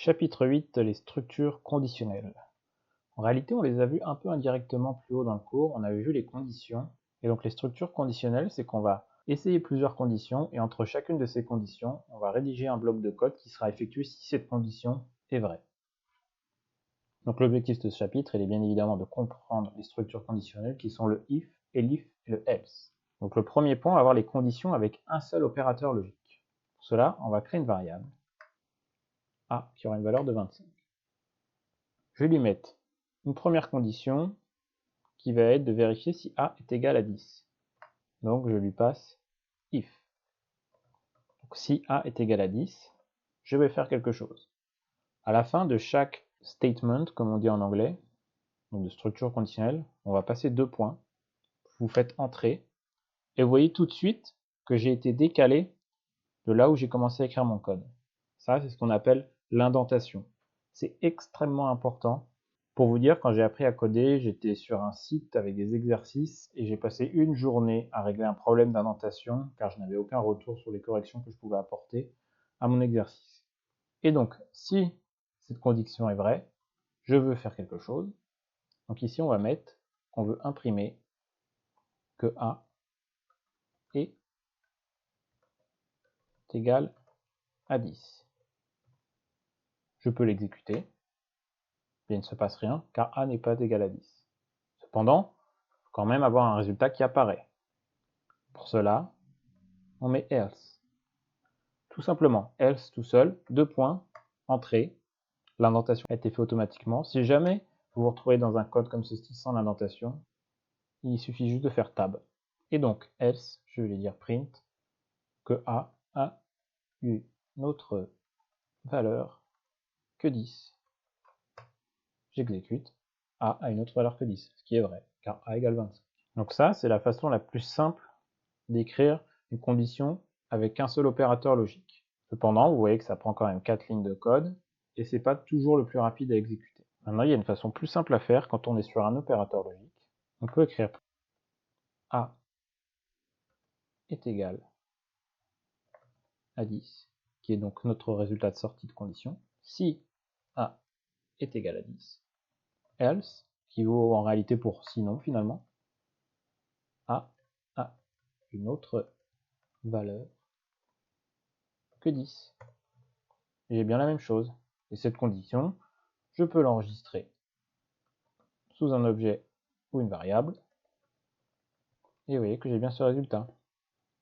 Chapitre 8, les structures conditionnelles. En réalité, on les a vues un peu indirectement plus haut dans le cours. On avait vu les conditions. Et donc les structures conditionnelles, c'est qu'on va essayer plusieurs conditions et entre chacune de ces conditions, on va rédiger un bloc de code qui sera effectué si cette condition est vraie. Donc l'objectif de ce chapitre, il est bien évidemment de comprendre les structures conditionnelles qui sont le if et l'if et le else. Donc le premier point, on va avoir les conditions avec un seul opérateur logique. Pour cela, on va créer une variable a qui aura une valeur de 25. Je vais lui mettre une première condition qui va être de vérifier si a est égal à 10. Donc je lui passe if. Donc si a est égal à 10, je vais faire quelque chose. À la fin de chaque statement, comme on dit en anglais, donc de structure conditionnelle, on va passer 2 points. Vous faites entrer et vous voyez tout de suite que j'ai été décalé de là où j'ai commencé à écrire mon code. Ça, c'est ce qu'on appelle l'indentation. C'est extrêmement important. Pour vous dire, quand j'ai appris à coder, j'étais sur un site avec des exercices et j'ai passé une journée à régler un problème d'indentation car je n'avais aucun retour sur les corrections que je pouvais apporter à mon exercice. Et donc, si cette condition est vraie, je veux faire quelque chose. Donc ici, on va mettre qu'on veut imprimer que A est égal à 10. Je peux l'exécuter. Il ne se passe rien car A n'est pas égal à 10. Cependant, il faut quand même avoir un résultat qui apparaît. Pour cela, on met else. Tout simplement, else tout seul, 2 points, entrée. L'indentation a été faite automatiquement. Si jamais vous vous retrouvez dans un code comme ceci sans l'indentation, il suffit juste de faire tab. Et donc, else, je vais lui dire print que A a une autre valeur que 10. J'exécute. A a une autre valeur que 10, ce qui est vrai, car A égale 25. Donc ça, c'est la façon la plus simple d'écrire une condition avec un seul opérateur logique. Cependant, vous voyez que ça prend quand même 4 lignes de code, et c'est pas toujours le plus rapide à exécuter. Maintenant, il y a une façon plus simple à faire quand on est sur un opérateur logique. On peut écrire A est égal à 10, qui est donc notre résultat de sortie de condition, si A est égal à 10, else, qui vaut en réalité pour sinon finalement, A a une autre valeur que 10. Et j'ai bien la même chose. Et cette condition, je peux l'enregistrer sous un objet ou une variable. Et vous voyez que j'ai bien ce résultat.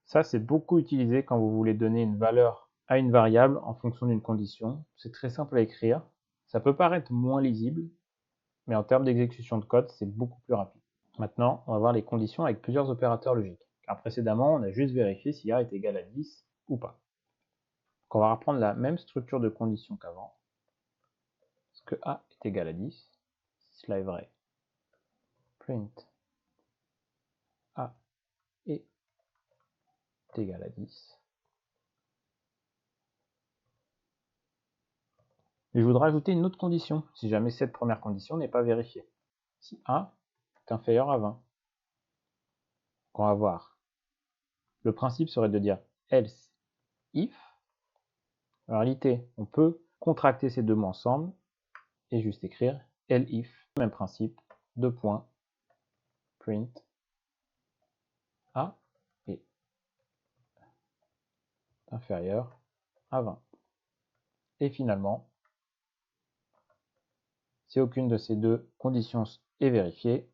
Ça, c'est beaucoup utilisé quand vous voulez donner une valeur à une variable en fonction d'une condition. C'est très simple à écrire. Ça peut paraître moins lisible, mais en termes d'exécution de code, c'est beaucoup plus rapide. Maintenant, on va voir les conditions avec plusieurs opérateurs logiques. Car précédemment, on a juste vérifié si A est égal à 10 ou pas. Donc on va reprendre la même structure de condition qu'avant. Est-ce que A est égal à 10? Si cela est vrai, print A est égal à 10. Et je voudrais ajouter une autre condition, si jamais cette première condition n'est pas vérifiée. Si A est inférieur à 20. On va voir. Le principe serait de dire else if. En réalité, on peut contracter ces deux mots ensemble et juste écrire elif. Même principe, 2 points, print A est inférieur à 20. Et finalement, si aucune de ces deux conditions est vérifiée,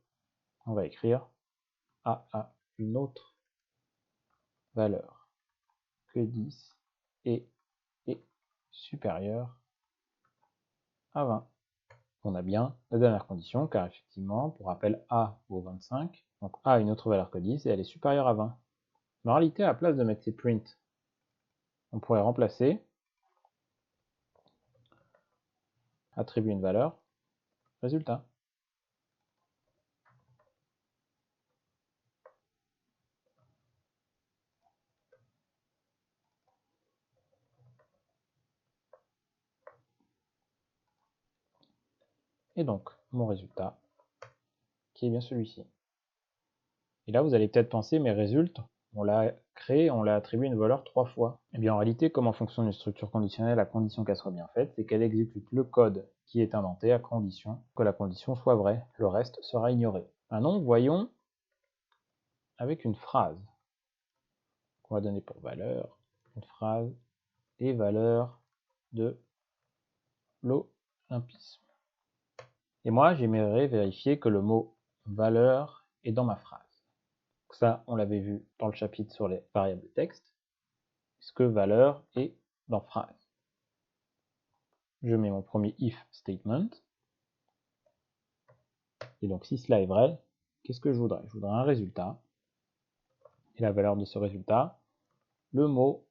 on va écrire A a une autre valeur que 10 et est supérieur à 20. On a bien la dernière condition, car effectivement, pour rappel, A vaut 25, donc A a une autre valeur que 10 et elle est supérieure à 20. Mais en réalité, à la place de mettre ces print, on pourrait remplacer, attribuer une valeur, résultat. Et donc, mon résultat, qui est bien celui-ci. Et là, vous allez peut-être penser, mais résulte, On l'a créé, on l'a attribué une valeur 3 fois. Et bien en réalité, comment fonctionne une structure conditionnelle à condition qu'elle soit bien faite, c'est qu'elle exécute le code qui est indenté à condition que la condition soit vraie. Le reste sera ignoré. Maintenant, voyons avec une phrase qu'on va donner pour valeur, une phrase et valeur de l'olympisme. Et moi, j'aimerais vérifier que le mot valeur est dans ma phrase. Ça, on l'avait vu dans le chapitre sur les variables texte, puisque valeur est dans phrase. Je mets mon premier if statement. Et donc, si cela est vrai, qu'est-ce que je voudrais? Je voudrais un résultat. Et la valeur de ce résultat, le mot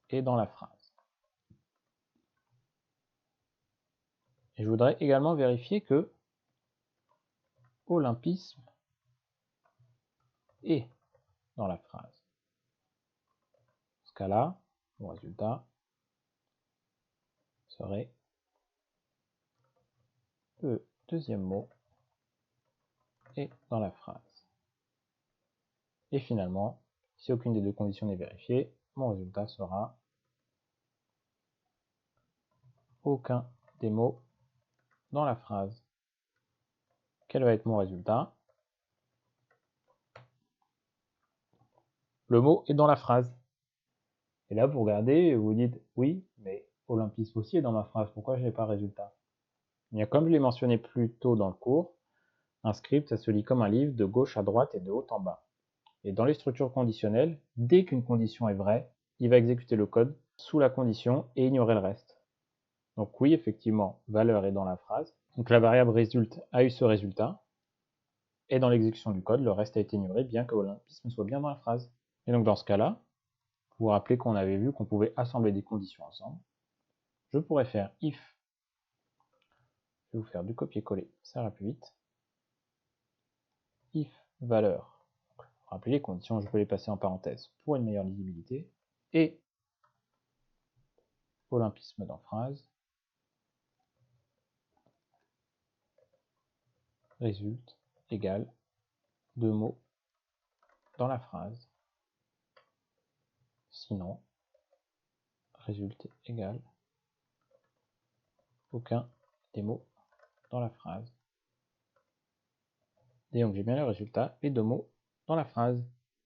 est dans la phrase. Et je voudrais également vérifier que olympisme est dans la phrase. Dans ce cas-là, mon résultat serait le deuxième mot est dans la phrase. Et finalement, si aucune des deux conditions n'est vérifiée, mon résultat sera aucun des mots dans la phrase. Quel va être mon résultat? Le mot est dans la phrase. Et là, vous regardez, vous dites, oui, mais olympisme aussi est dans ma phrase, pourquoi je n'ai pas résultat? Bien, comme je l'ai mentionné plus tôt dans le cours, un script, ça se lit comme un livre de gauche à droite et de haut en bas. Et dans les structures conditionnelles, dès qu'une condition est vraie, il va exécuter le code sous la condition et ignorer le reste. Donc oui, effectivement, valeur est dans la phrase. Donc la variable résulte a eu ce résultat. Et dans l'exécution du code, le reste a été ignoré, bien que olympisme soit bien dans la phrase. Et donc dans ce cas-là, vous vous rappelez qu'on avait vu qu'on pouvait assembler des conditions ensemble. Je pourrais faire if, je vais vous faire du copier-coller, ça ira plus vite. If valeur, vous vous rappelez les conditions, je peux les passer en parenthèse pour une meilleure lisibilité. Et olympisme dans phrase, résulte égale deux mots dans la phrase. Sinon, résulte égale aucun des mots dans la phrase. Et donc j'ai bien le résultat, les deux mots dans la phrase.